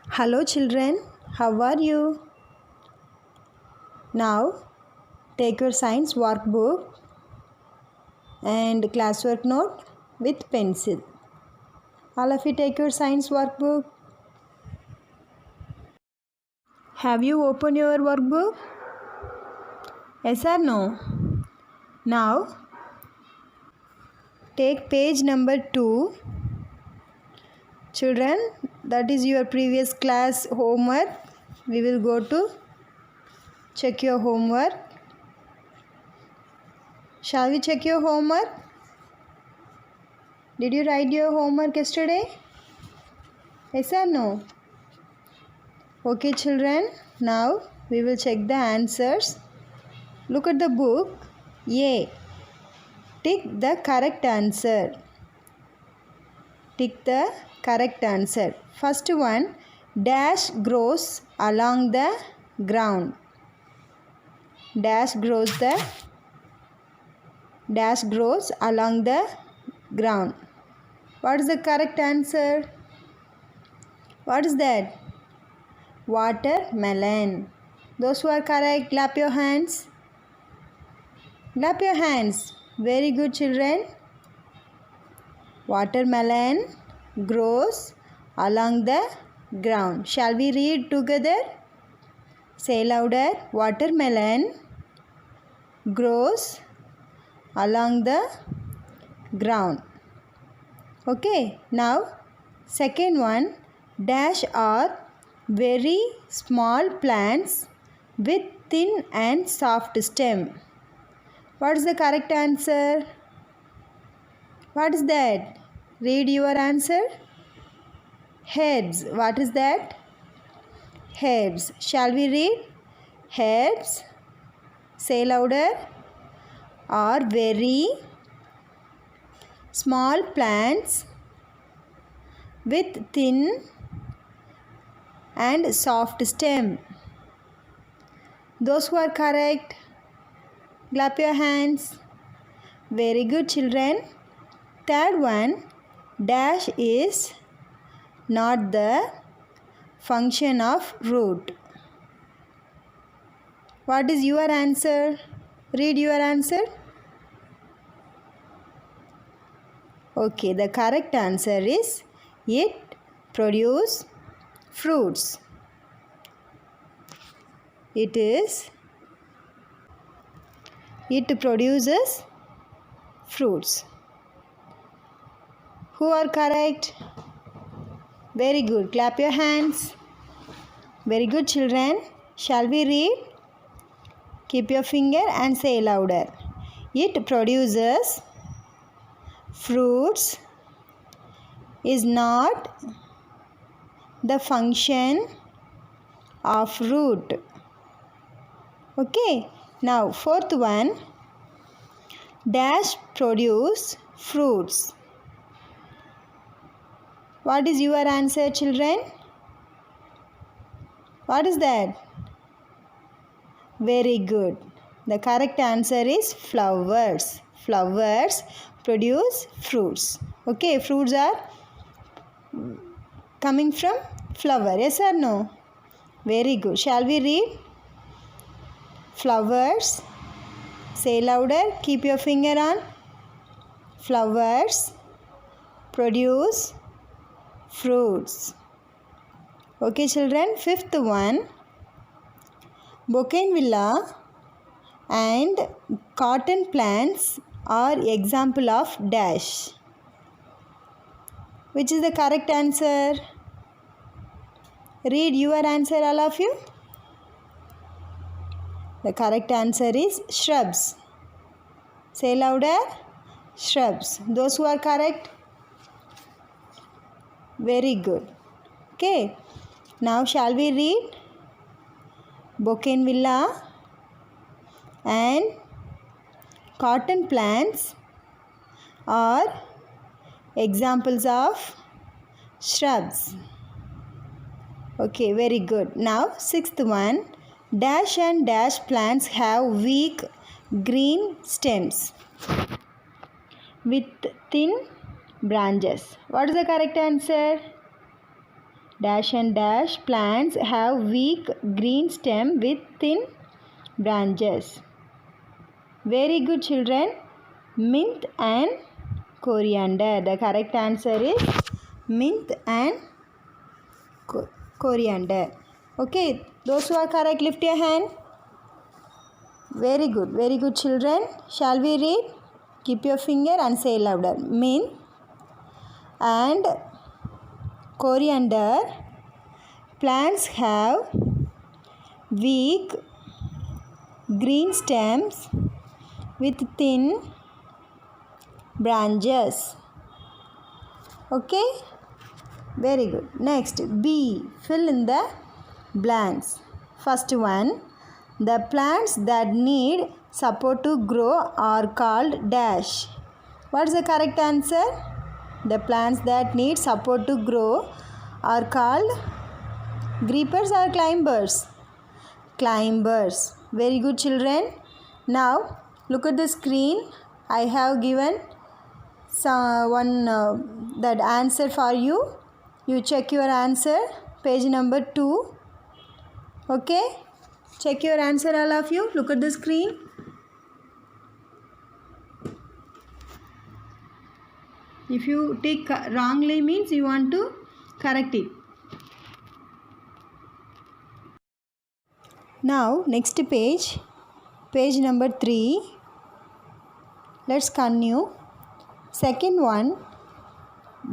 Hello children, how are you? Now take your science workbook and classwork note with pencil. All of you take your science workbook. Have you opened your workbook? Yes or no? Now take page number 2. Children, that is your previous class homework. We will go to check your homework. Shall we check your homework? Did you write your homework yesterday? Yes or no? Okay children, now we will check the answers. Look at the book. A. Tick the correct answer. Tick the correct answer. First one, dash grows along the ground. Dash grows along the ground. What is the correct answer? What is that? Watermelon. Those who are correct, clap your hands. Clap your hands. Very good children. Watermelon grows along the ground. Shall we read together? Say louder. Watermelon grows along the ground. Okay. Now, second one. Dash are very small plants with thin and soft stem. What is the correct answer? What is that? Read your answer. Herbs. What is that? Herbs. Shall we read? Herbs. Say louder. Are very small plants with thin and soft stem. Those who are correct, clap your hands. Very good children. Third one, dash is not the function of root. What is your answer? Read your answer. Okay, the correct answer is it produces fruits. It produces fruits. Who are correct? Very good. Clap your hands. Very good children. Shall we read? Keep your finger and say louder. It produces fruits is not the function of root. Okay. Now fourth one. Dash produce fruits. What is your answer children? What is that? Very good. The correct answer is flowers. Flowers produce fruits. Okay, fruits are coming from flower. Yes or no? Very good. Shall we read? Flowers. Say louder. Keep your finger on. Flowers produce fruits. Okay children. Fifth one. Bougainvillea and cotton plants are example of dash. Which is the correct answer? Read your answer all of you. The correct answer is shrubs. Say louder. Shrubs. Those who are correct? Very good. Okay. Now shall we read? Bougainvillea and cotton plants are examples of shrubs. Okay, very good. Now sixth one. Dash and dash plants have weak green stems with thin branches. What is the correct answer? dash and dash plants have weak green stem with thin branches. Very good, children. Mint and coriander. The correct answer is mint and coriander. Okay, those who are correct, lift your hand. Very good, children. Shall we read? Keep your finger and say louder. Mint and coriander plants have weak green stems with thin branches. Okay, very good. Next, B. Fill in the blanks. First one, the plants that need support to grow are called dash. What is the correct answer? The plants that need support to grow are called creepers or climbers? Climbers. Very good, children. Now look at the screen. I have given that answer for you. You check your answer. Page number 2. Okay. Check your answer, all of you. Look at the screen. If you take wrongly means you want to correct it. Now next page, page number 3. Let's continue. Second one,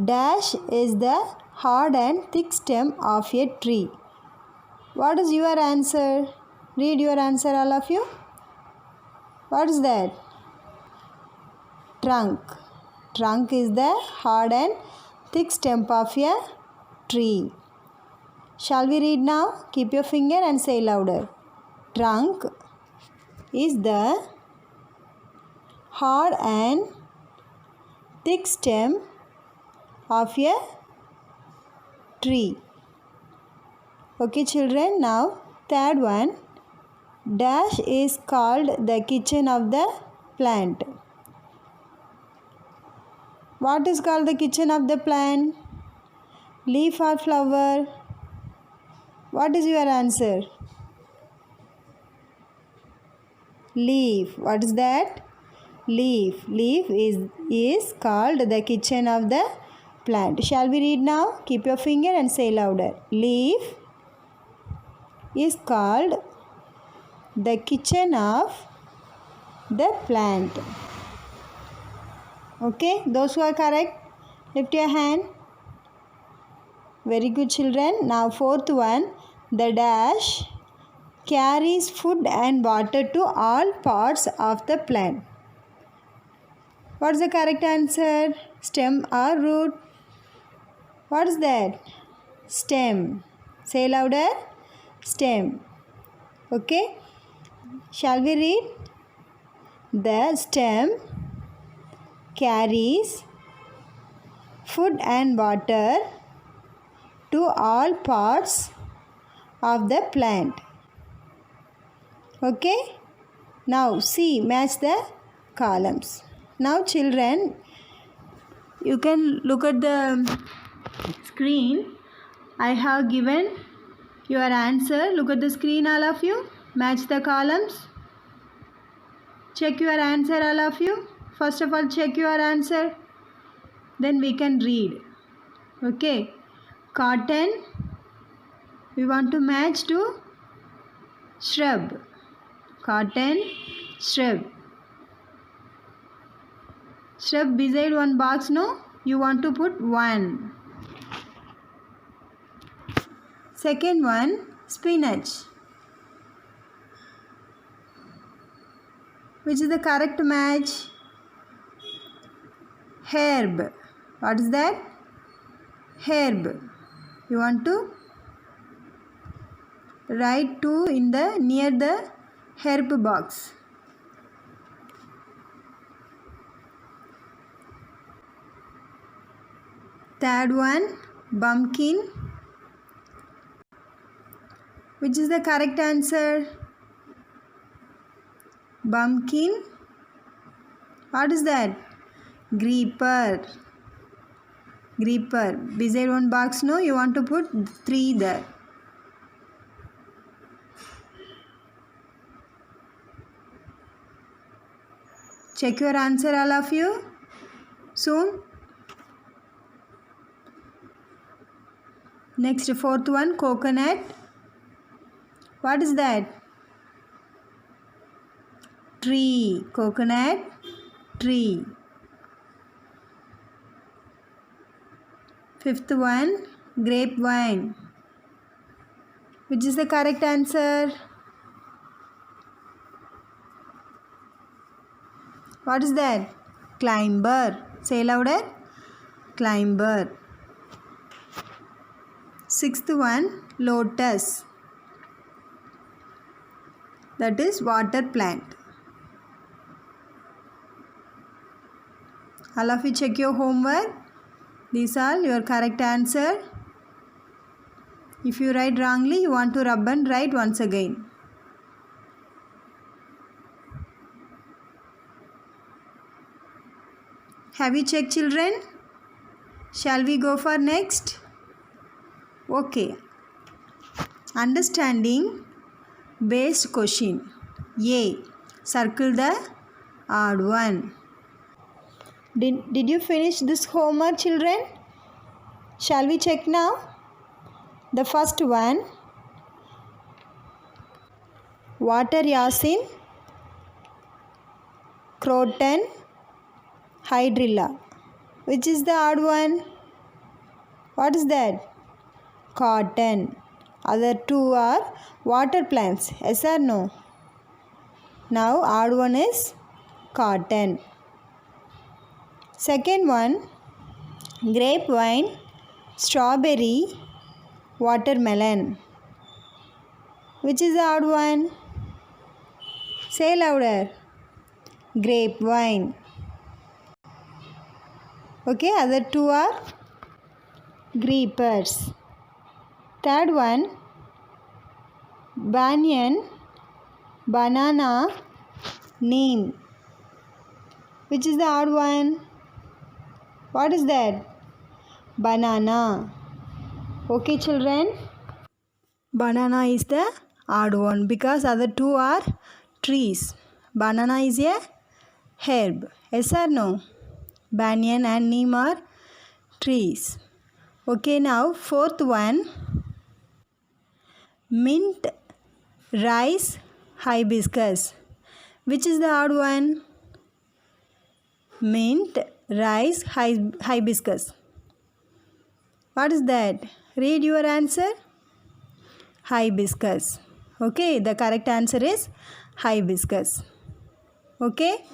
dash is the hard and thick stem of a tree. What is your answer? Read your answer, all of you. What is that? Trunk. Trunk is the hard and thick stem of a tree. Shall we read now? Keep your finger and say louder. Trunk is the hard and thick stem of a tree. Okay, children. Now third one, dash is called the kitchen of the plant. What is called the kitchen of the plant? Leaf or flower? What is your answer? Leaf. What is that? Leaf. Leaf is called the kitchen of the plant. Shall we read now? Keep your finger and say louder. Leaf is called the kitchen of the plant. Okay, those who are correct, lift your hand. Very good, children. Now fourth one, the dash carries food and water to all parts of the plant. What is the correct answer? Stem or root? What is that? Stem. Say louder. Stem. Okay. Shall we read? The stem carries food and water to all parts of the plant. Okay. Now see, match the columns. Now children, you can look at the screen. I have given your answer. Look at the screen, all of you. Match the columns. Check your answer, all of you. First of all, check your answer. Then we can read. Okay. Cotton. We want to match to shrub. Cotton, shrub. Shrub beside one box, no? You want to put 1. Second one, spinach. Which is the correct match? Herb. What is that? Herb. You want to write 2 in the near the herb box. Third one, pumpkin. Which is the correct answer? Pumpkin. What is that? Creeper. Creeper. Beside one box, no, you want to put 3 there. Check your answer, all of you, soon. Next, fourth one, coconut. What is that? Tree. Coconut tree. Fifth one, grapevine. Which is the correct answer? What is that? Climber. Say louder. Climber. Sixth one, lotus. That is water plant. All of you check your homework. These are your correct answer. If you write wrongly, you want to rub and write once again. Have you checked, children? Shall we go for next? Okay. Understanding based question. A. Circle the odd one. Did you finish this homework, children? Shall we check now? The first one. Water yasin, croton, hydrilla. Which is the odd one? What is that? Cotton. Other two are water plants. Yes or no? Now odd one is cotton. Second one, grapevine, strawberry, watermelon. Which is the odd one? Say louder. Grapevine. Okay, other two are creepers. Third one, banyan, banana, neem. Which is the odd one? What is that? Banana. Okay, children. Banana is the odd one because other two are trees. Banana is a herb. Yes or no? Banyan and neem are trees. Okay, now fourth one. Mint, rice, hibiscus. Which is the odd one? Mint, rice, hibiscus. What is that? Read your answer. Hibiscus. Okay, the correct answer is hibiscus. Okay.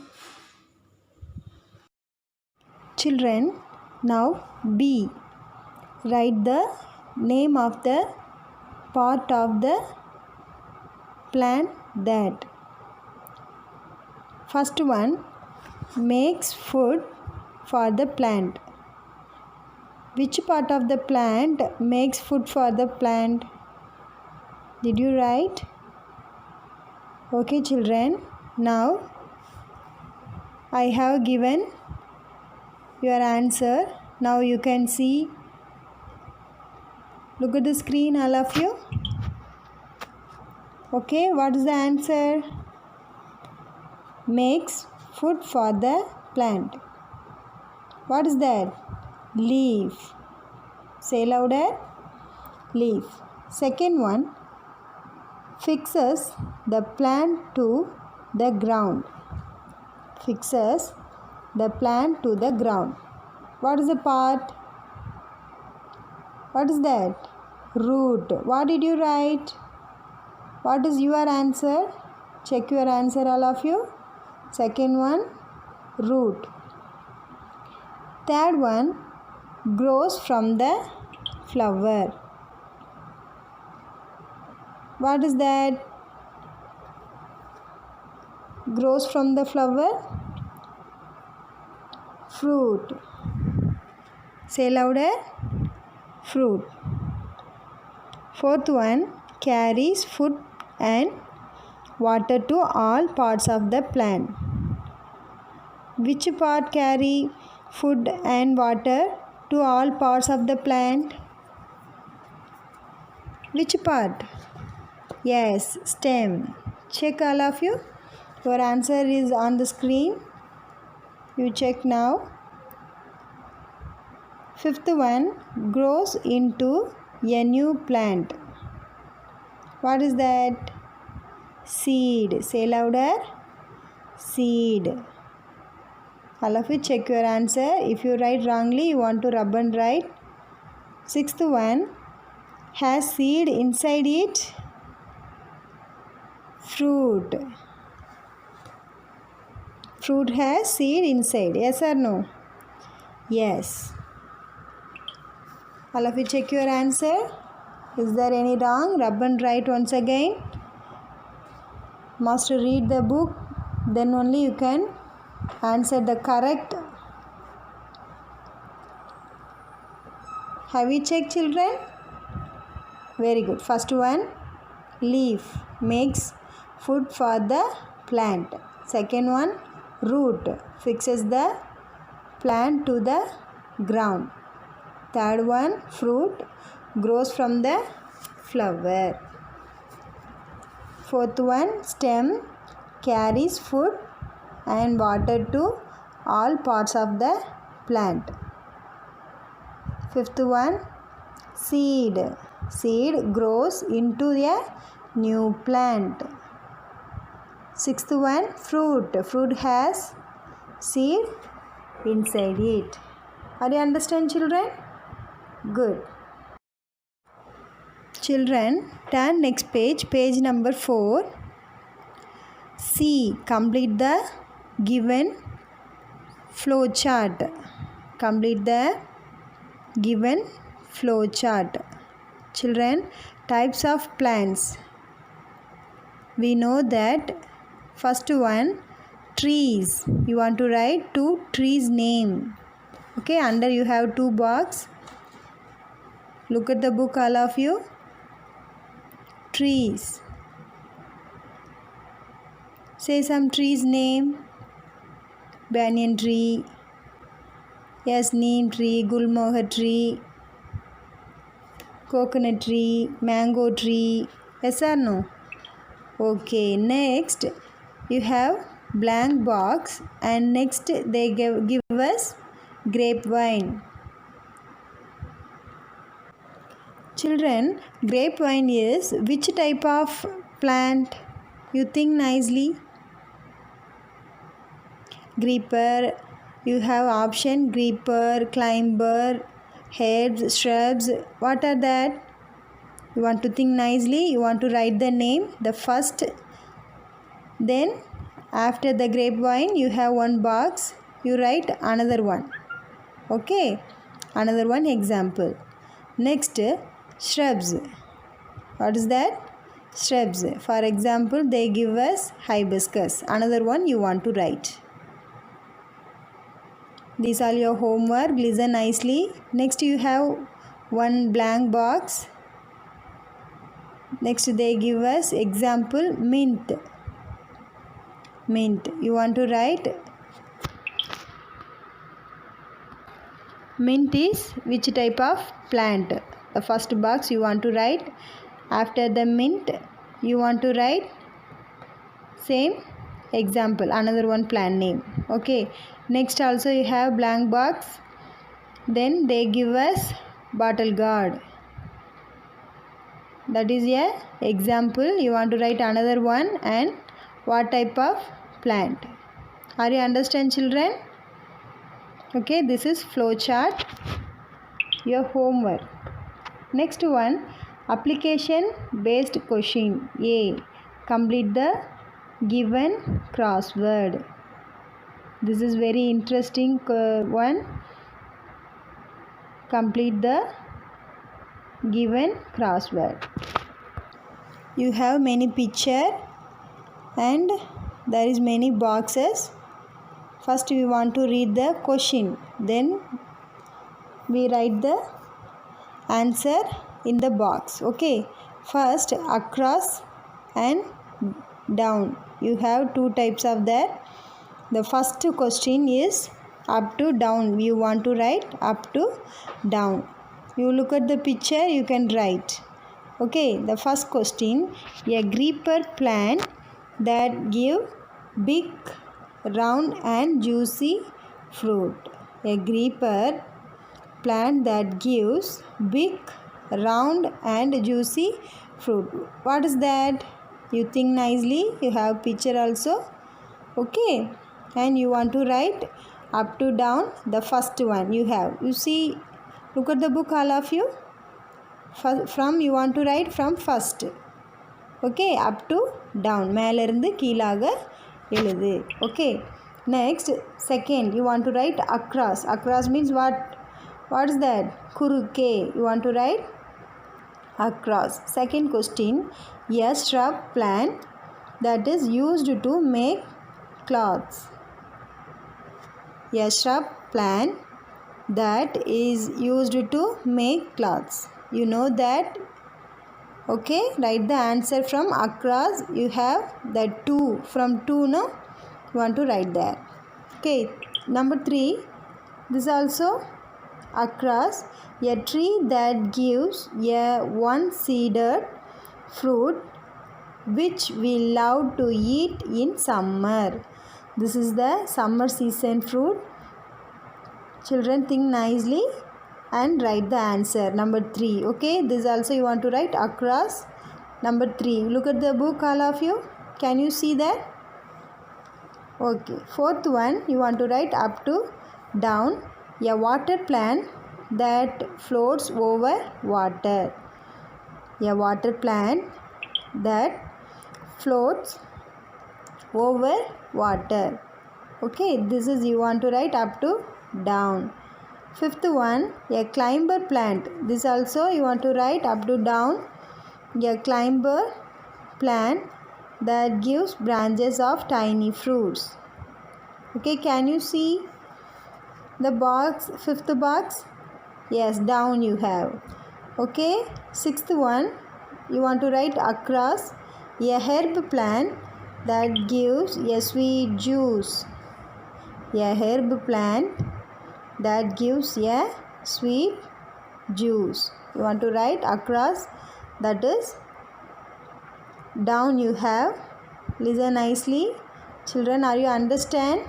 Children, now B. Write the name of the part of the plant that. First one, makes food for the plant. Which part of the plant makes food for the plant? Did you write? Okay, children. Now I have given your answer. Now you can see. Look at the screen, all of you. Okay, what is the answer? Makes food for the plant. What is that? Leaf. Say louder. Leaf. Second one, fixes the plant to the ground. Fixes the plant to the ground. What is the part? What is that? Root. What did you write? What is your answer? Check your answer, all of you. Second one, root. Third one, grows from the flower. What is that? Grows from the flower? Fruit. Say louder. Fruit. Fourth one, carries food and water to all parts of the plant. Which part carry food and water? to all parts of the plant? Which part? Yes, stem. Check all of you. Your answer is on the screen. You check now. Fifth one, grows into a new plant. What is that? Seed. Say louder. Seed. All of you check your answer. If you write wrongly, you want to rub and write. Sixth one, has seed inside it. Fruit. Fruit has seed inside. Yes or no? Yes. All of you check your answer. Is there any wrong? Rub and write once again. Must read the book. Then only you can answer the correct. Have you checked, children? Very good. First one, leaf makes food for the plant. Second one, root fixes the plant to the ground. Third one, fruit grows from the flower. Fourth one, stem carries food and water to all parts of the plant. Fifth one, seed. Seed grows into a new plant. Sixth one, fruit. Fruit has seed inside it. Are you understand, children? Good. Children, turn next page, page number 4. C. Complete the given flow chart. Complete the given flow chart. Children, types of plants. We know that first one, trees. You want to write 2 trees name. Okay, under you have 2 box. Look at the book, all of you. Trees. Say some trees name. Banyan tree. Yes, neem tree, gulmohar tree, coconut tree, mango tree. Yes or no? Okay, next you have blank box and next they give us grapevine. Children, grapevine is which type of plant? You think nicely. Creeper. You have option creeper, climber, herbs, shrubs. What are that? You want to think nicely. You want to write the name, the first. Then after the grapevine, you have 1 box. You write another one. Okay. Another one example. Next, shrubs. What is that? Shrubs. For example, they give us hibiscus. Another one you want to write. These are your homework. Listen nicely. Next you have 1 blank box. Next they give us example mint. Mint. You want to write. Mint is which type of plant? The first box you want to write. After the mint you want to write same example, another one plant name. Okay. Next also you have blank box. Then they give us bottle gourd. That is a example. You want to write another one and what type of plant. Are you understand, children? Okay, this is flow chart. Your homework. Next one, application based question. A. Complete the given crossword. This is very interesting one. Complete the given crossword. You have many picture and there is many boxes. First we want to read the question. Then we write the answer in the box. Okay. First across and down. You have 2 types of that. The first question is up to down. You want to write up to down. You look at the picture, you can write. Okay, the first question. A creeper plant that give big, round and juicy fruit. A creeper plant that gives big, round and juicy fruit. What is that? You think nicely. You have picture also. Okay, and you want to write up to down. The first one you have. You see, look at the book, all of you. From you want to write from first. Okay, up to down. மேல இருந்து கீழாக எழுது. Okay, next second you want to write across. Across means what? What is that? குறுக்கே. You want to write across. Second question. A shrub plant that is used to make cloths. A shrub plant that is used to make cloths. You know that. Okay, write the answer from across. You have the 2 from 2, no? You want to write that. Okay, number 3. This also across. A tree that gives a one-seeded fruit which we love to eat in summer. This is the summer season fruit. Children, think nicely and write the answer. Number 3. Okay, this also you want to write across. Number 3. Look at the book, all of you. Can you see that? Okay. Fourth one, you want to write up to down. A water plant that floats over water. A water plant that floats over water. Okay, this is you want to write up to down. Fifth one, a climber plant. This also you want to write up to down. A climber plant that gives branches of tiny fruits. Okay, can you see the box, fifth box? Yes, down you have. Okay, sixth one, you want to write across. A herb plant that gives a sweet juice. A herb plant that gives a sweet juice. You want to write across, that is down you have. Listen nicely. Children, are you understand?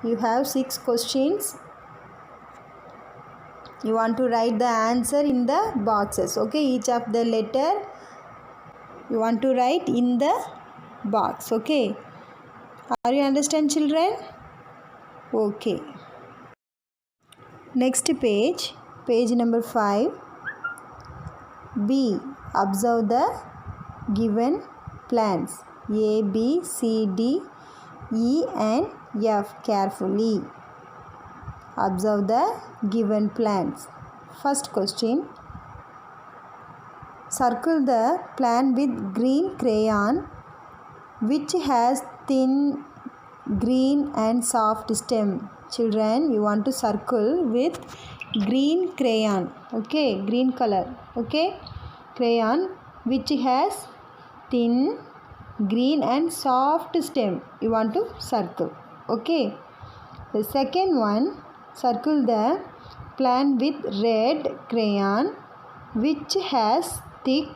You have 6 questions. You want to write the answer in the boxes. Okay, each of the letter you want to write in the box. Okay, are you understand, children? Okay, next page, page number 5. B. Observe the given plants A, B, C, D, E and F carefully. Observe the given plants. First question. Circle the plant with green crayon which has thin green and soft stem. Children, you want to circle with green crayon. Okay, green color. Okay, crayon which has thin green and soft stem. You want to circle. Okay, the second one, circle the plant with red crayon which has thick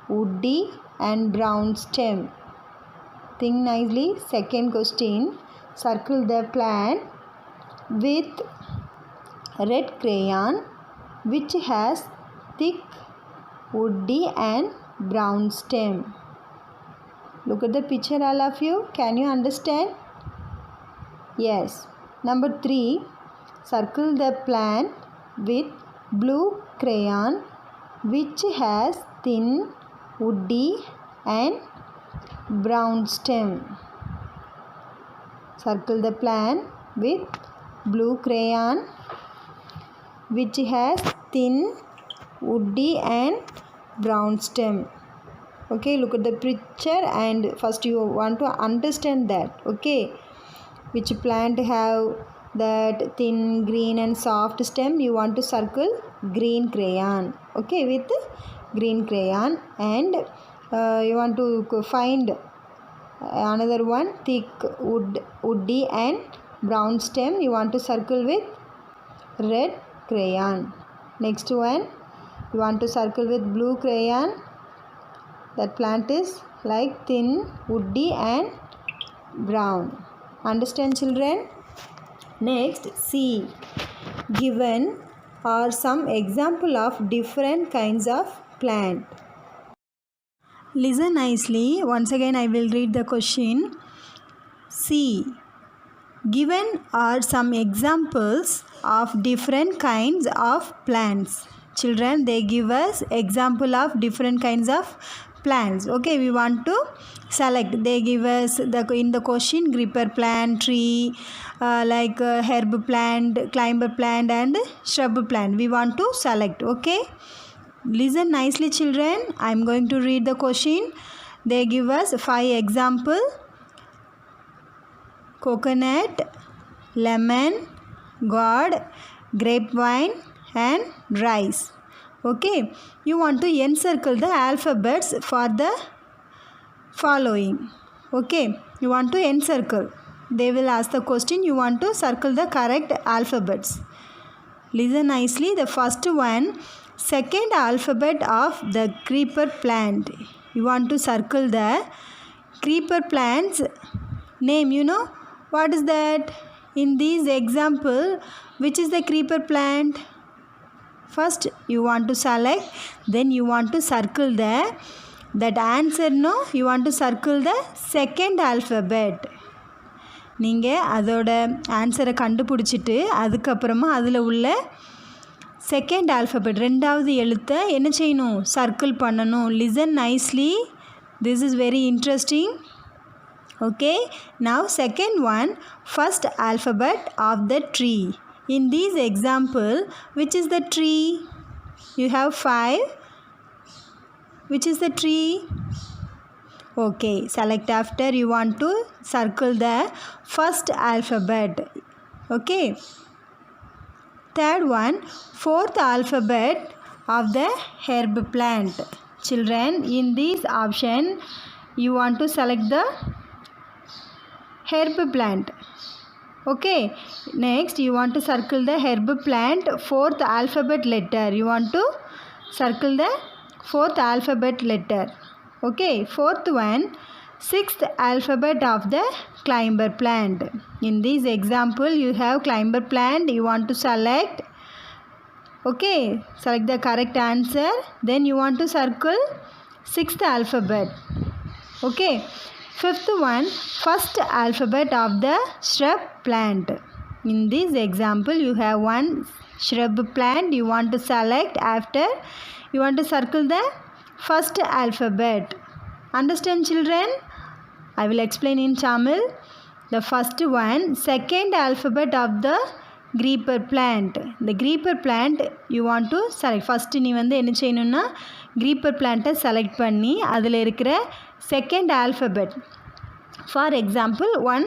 woody and brown stem. Think nicely. Second question, circle the plant with red crayon which has thick woody and brown stem. Look at the picture, all of you. Can you understand? Yes. Number 3, circle the plant with blue crayon which has thin woody and brown stem. Circle the plant with blue crayon which has thin woody and brown stem. Okay, look at the picture and first you want to understand that. Okay, which plant have that thin green and soft stem. You want to circle green crayon. Okay, with green crayon, and you want to find another one, thick woody and brown stem, you want to circle with red crayon. Next one, you want to circle with blue crayon. That plant is like thin, woody and brown. Understand, children? Next, C. Given are some example of different kinds of plant. Listen nicely. Once again I will read the question. C. Given are some examples of different kinds of plants. Children, they give us example of different kinds of plants. Okay, we want to select. They give us in the question creeper plant, tree, herb plant, climber plant and shrub plant. We want to select. Okay, listen nicely, children. I am going to read the question. They give us 5 example: coconut, lemon, gourd, grapevine and rice. Okay, you want to encircle the alphabets for the following. Okay, you want to encircle. They will ask the question, you want to circle the correct alphabets. Listen nicely. The first one, second alphabet of the creeper plant. You want to circle the creeper plant's name. You know what is that? In this example, which is the creeper plant? First you want to select, then you want to circle that answer. No, you want to circle the second alphabet. நீங்கள் அதோட ஆன்சரை கண்டுபிடிச்சிட்டு அதுக்கப்புறமா அதில் உள்ள second alphabet ரெண்டாவது எழுத்தை என்ன செய்யணும்? சர்க்கிள் பண்ணணும். Listen nicely, this is very interesting. Okay, now second one, first alphabet of the tree. In this example, which is the tree? You have 5. Which is the tree? Okay, select after. You want to circle the first alphabet. Okay. Third one, fourth alphabet of the herb plant. Children, in this option, you want to select the herb plant. Okay, next you want to circle the herb plant fourth alphabet letter. You want to circle the fourth alphabet letter. Okay, fourth one, sixth alphabet of the climber plant. In this example, you have climber plant. You want to select. Okay, select the correct answer. Then you want to circle sixth alphabet. Okay, fifth one, first alphabet of the shrub plant. In this example, you have one shrub plant. You want to select after. You want to circle the first alphabet. Understand, children? I will explain in Tamil. The first one, second alphabet of the creeper plant. The creeper plant you want to select. First நீ வந்து என்ன செய்யணும்னா creeper plant-ஐ select பண்ணி அதில் இருக்கிற second alphabet. For example, one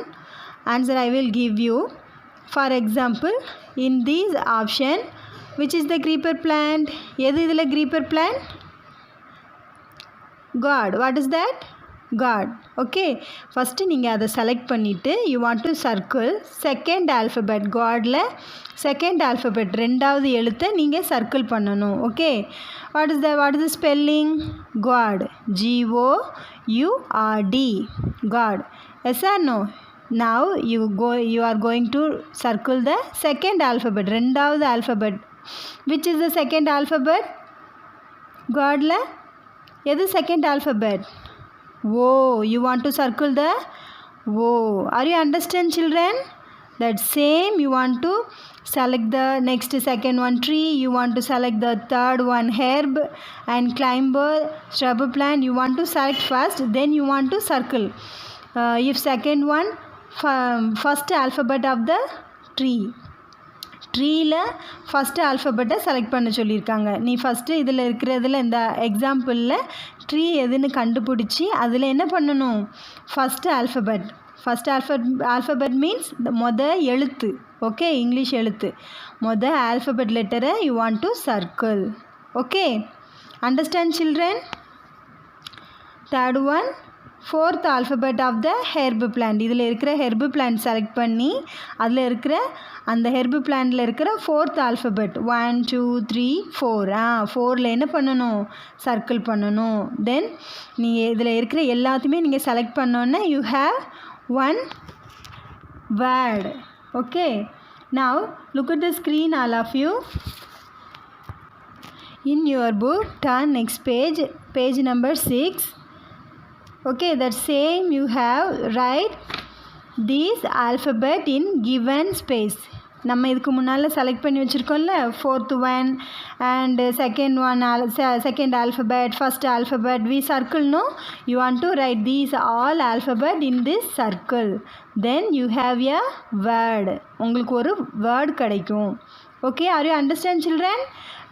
answer I will give you. For example, in this option, which is the creeper plant? எது இதில் creeper plant? God. What is that? God. Okay, first நீங்கள் அதை select பண்ணிவிட்டு you want to circle second alphabet. Godல second alphabet ரெண்டாவது எழுத்தை நீங்கள் circle பண்ணணும். Okay, what is the spelling? God. G-O-U-R-D. God. Yes or no? Now you are going to circle the second alphabet. ரெண்டாவது alphabet. Which is the second alphabet? Godல எது second alphabet? O. You want to circle the O. Are you understand, children? That same you want to select the next second one tree. You want to select the third one herb and climber shrub plant. You want to select first, then you want to circle. If second one, first alphabet of the tree. ட்ரீயில் first ஆல்ஃபபெட்டை select பண்ண சொல்லியிருக்காங்க. நீ first இதில் இருக்கிறதுல இந்த எக்ஸாம்பிளில் tree எதுன்னு கண்டுபிடிச்சி அதில் என்ன பண்ணணும்? ஃபஸ்ட்டு ஆல்ஃபபெட் மீன்ஸ் எழுத்து. ஓகே, இங்கிலீஷ் எழுத்து ஆல்ஃபபெட் லெட்டரை you want to circle. Okay, understand, children? Third one, fourth alphabet of the herb plant. இதில் இருக்கிற herb plant select பண்ணி அதில் இருக்கிற அந்த herb plantல இருக்கிற fourth alphabet 1 2 3 4 4ல என்ன பண்ணணும் சர்க்கிள் பண்ணணும். தென் நீங்கள் இதில் இருக்கிற எல்லாத்தையுமே நீங்கள் செலக்ட் பண்ணோன்னே you have one word. Okay, now look at the screen all of you. In your book turn next page, page number 6. Okay, that same you have write this alphabet in given space. நம்ம இதுக்கு முன்னால் select பண்ணி வச்சுருக்கோம்ல fourth one and second one, second alphabet, first alphabet, we circle. No, you want to write these all alphabet in this circle, then you have a word. உங்களுக்கு ஒரு word கிடைக்கும். Okay, are you understand children?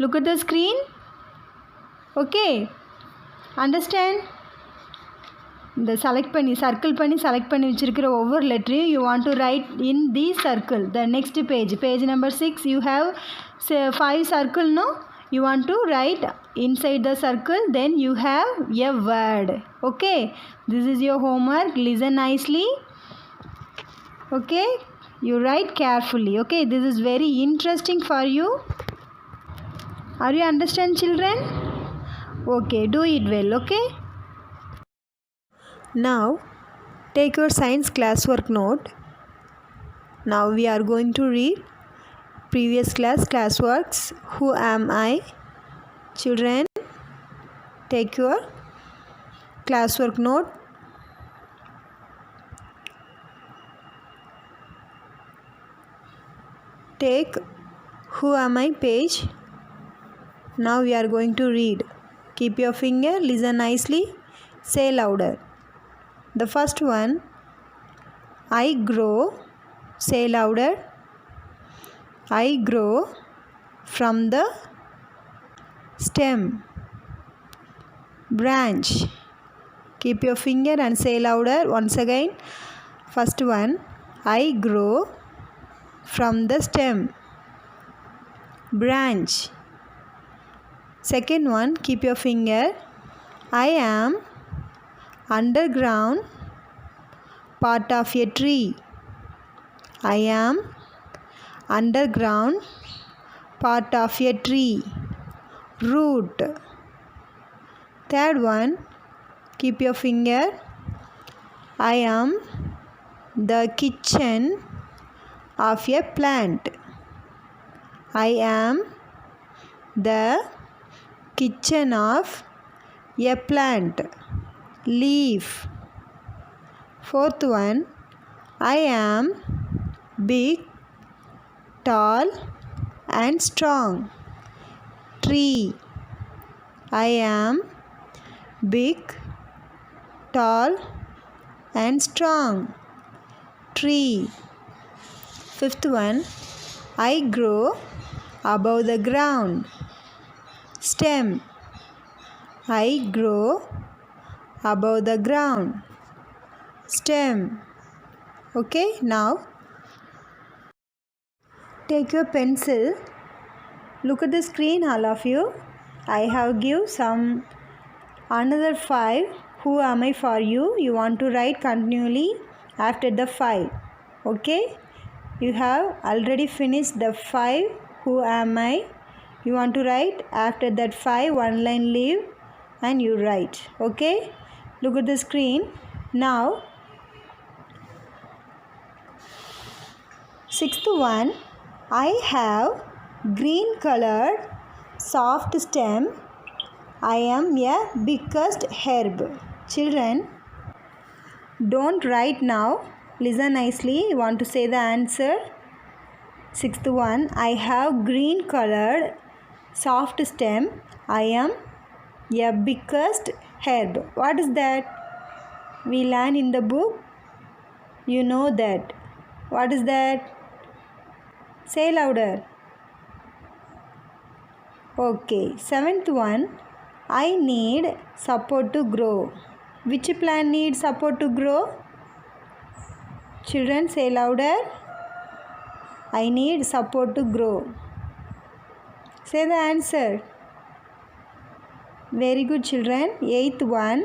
Look at the screen. Okay, understand? இந்த select பண்ணி circle பண்ணி select பண்ணி வச்சுருக்கிற ஒவ்வொரு லெட்டரையும் you want to write in the circle. The next page, page number 6, you have 5 circle. No, you want to write inside the circle, then you have a word. Okay, this is your homework. Listen nicely. Okay, you write carefully. Okay, this is very interesting for you. Are you understand children? Okay, do it well. Okay, now take your science classwork note. Now we are going to read previous classworks. Who am I? Children, take your classwork note. Take who am I page. Now we are going to read. Keep your finger, listen nicely, say louder. The first one, I grow. Say louder. I grow from the stem, branch. Keep your finger and say louder once again. First one, I grow from the stem, branch. Second one, keep your finger. I am underground part of a tree. I am underground part of a tree, root. Third one, keep your finger. I am the kitchen of a plant. I am the kitchen of a plant, leaf. Fourth one, I am big, tall and strong, tree. I am big, tall and strong, tree. Fifth one, I grow above the ground, stem. I grow above the ground, stem. Okay, now take your pencil. Look at the screen, all of you. I have give some another 5 who am I for you. You want to write continually after the 5. Okay, you have already finished the 5 who am I. You want to write after that 5, one line leave and you write. Okay, look at the screen. Now sixth one, I have green colored soft stem. I am a biggest herb. Children, don't write now, listen nicely. You want to say the answer. Sixth one, I have green colored soft stem. I am a biggest herb. What is that? We learn in the book. You know that. What is that? Say louder. Okay. Seventh one, I need support to grow. Which plant needs support to grow? Children, say louder. I need support to grow. Say the answer. Very good children. Eighth one,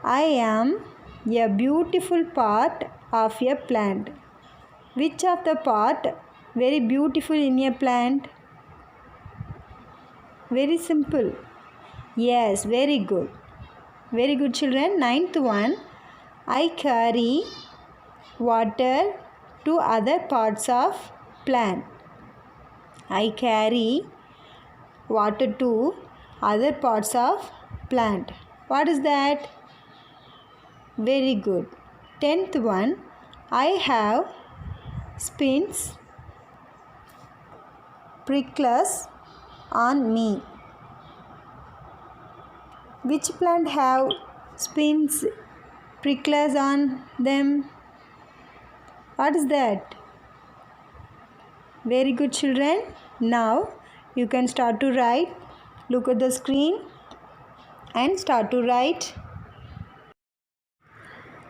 I am a beautiful part of a plant. Which of the part very beautiful in a plant? Very simple. Yes, very good. Very good, children. Ninth one. I carry water to other parts of plant. I carry water to other parts of plant. What is that? Very good. 10th one. I have spins, prickles on me. Which plant have spins, prickles on them? What is that? Very good, children. Now you can start to write. Look at the screen and start to write.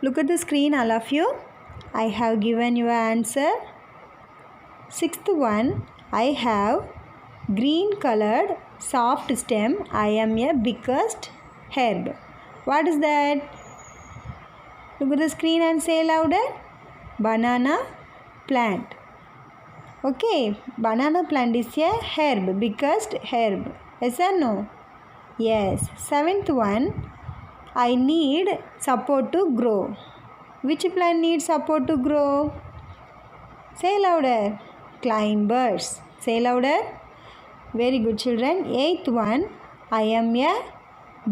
Look at the screen, all of you. I have given your answer. Sixth one. I have green colored soft stem. I am a biggest herb. What is that? Look at the screen and say louder. Banana plant. Okay, banana plant is a herb, biggest herb. Yes or no? Yes. Seventh one. I need support to grow. Which plant needs support to grow? Say louder. Climbers. Say louder. Very good, children. Eighth one. I am a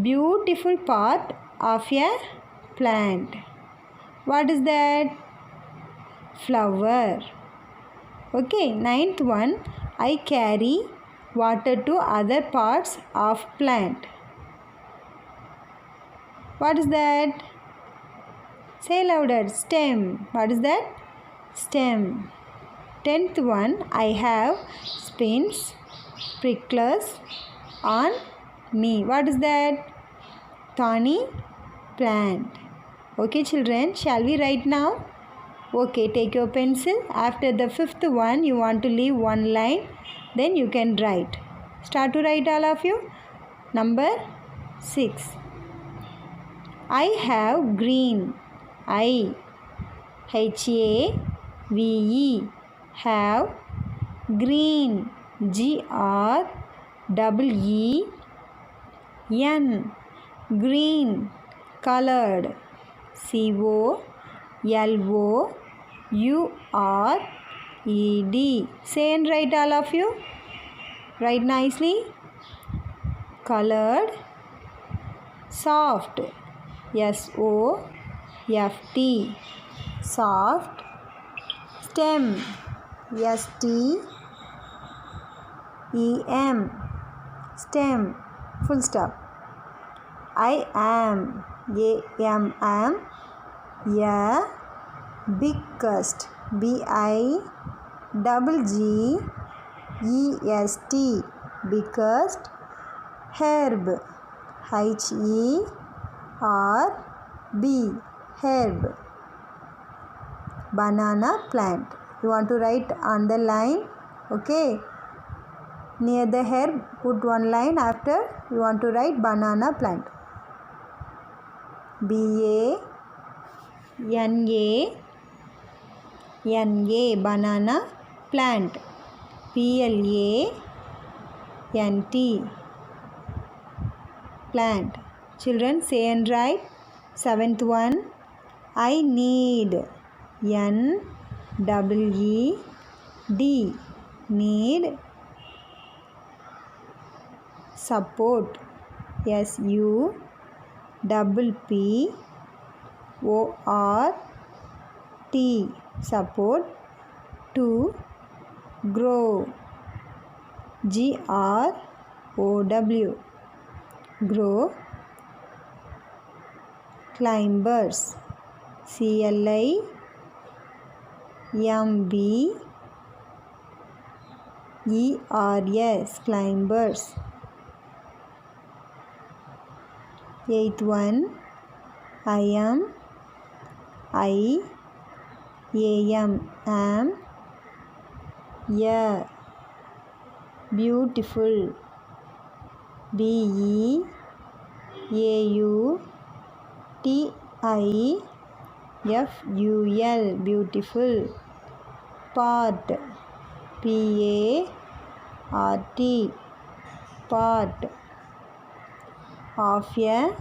beautiful part of a plant. What is that? Flower. Okay. Ninth one. I carry water to other parts of plant. What is that? Say louder. Stem. What is that? Stem. 10th one. I have spins, prickles on me. What is that? Thorny plant. Okay, children. Shall we write now? Okay, take your pencil. After the fifth one, you want to leave one line. Then you can write. Start to write, all of you. Number 6. I have green. I H-A-V-E have green. G-R-E-E-N green colored. C-O-L-O-U-R-E-D. Say and write, all of you. Write nicely. Colored. Soft. S-O-F-T. Soft. Stem. S-T-E-M. Stem. Full stop. I am. A-M-M. A biggest. B-I-G-G-E-S-T. Biggest herb. H-E-R-B. Herb. Banana plant. You want to write on the line. Okay. Near the herb, put one line. After, you want to write banana plant. B-A-N-A. Banana plant. P-L-A-N-T. Plant. Children, say and write. Seventh one. I need. N-E-E-D. Need. Support. S-U-P-P-O-R-T. Support. To grow. G-R-O-W. Grow. Climbers. C-L-I-M-B-E-R-S. Climbers. Eighth one. I am. I-A-M. Am. Yeah. Beautiful. B-E-A-U-T-I F-U-L, beautiful. Part, P-A-R-T, part. Of a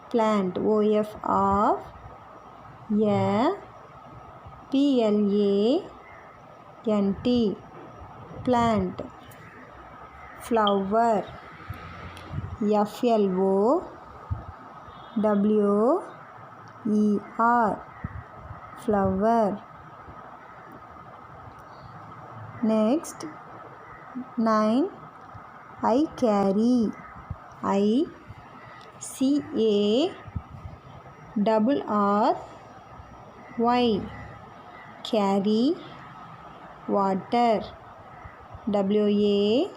plant, O-F of a P-L-A-N-T, plant. Flower, F-L-O-W-E-R, flower. Next, 9. I carry, I-C-A-R-R-Y, carry, water, W-A-T-E-R.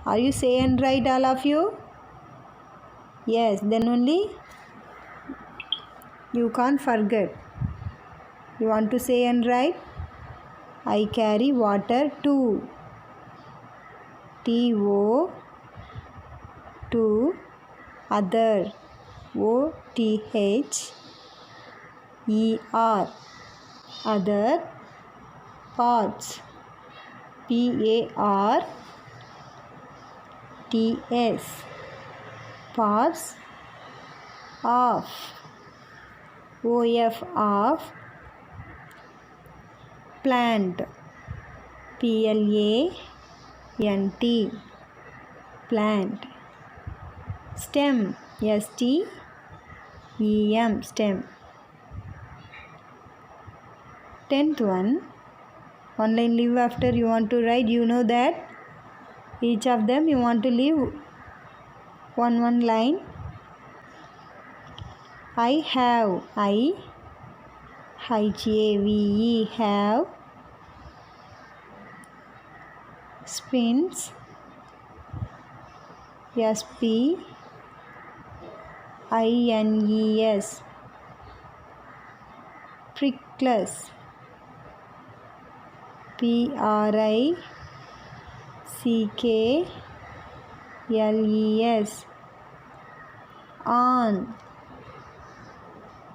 Are you say and write, all of you? Yes, then only you can't forget. You want to say and write? I carry water too. T-O, to, other, O-T-H-E-R, other, parts, P-A-R-T-S, parts of, O-F of, plant, P-L-A-N-T, plant. Stem, S-T-E-M, stem. 10th one, one line leave after you want to write. You know that each of them you want to leave one line. I have, I-H-A-V-E, have, spins, S-P-I-N-E-S, prickles, P-R-I-C-K-L-E-S, on,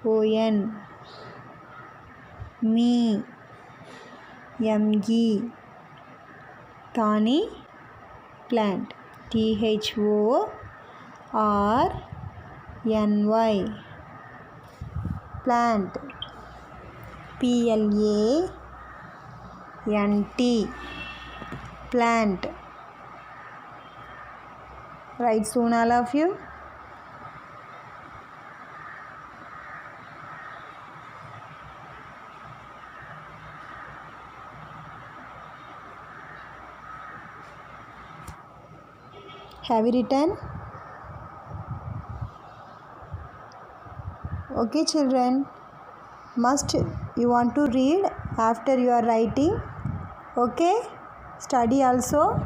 O-N, me, M-E, thorny, plant, T-H-O-R-N-Y, plant, P-L-A-N-T, plant. Write soon, all of you. Have you written? Okay, children. Must you want to read after you are writing? Okay? Study also.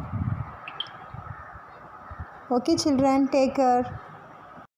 Okay, children. Take care.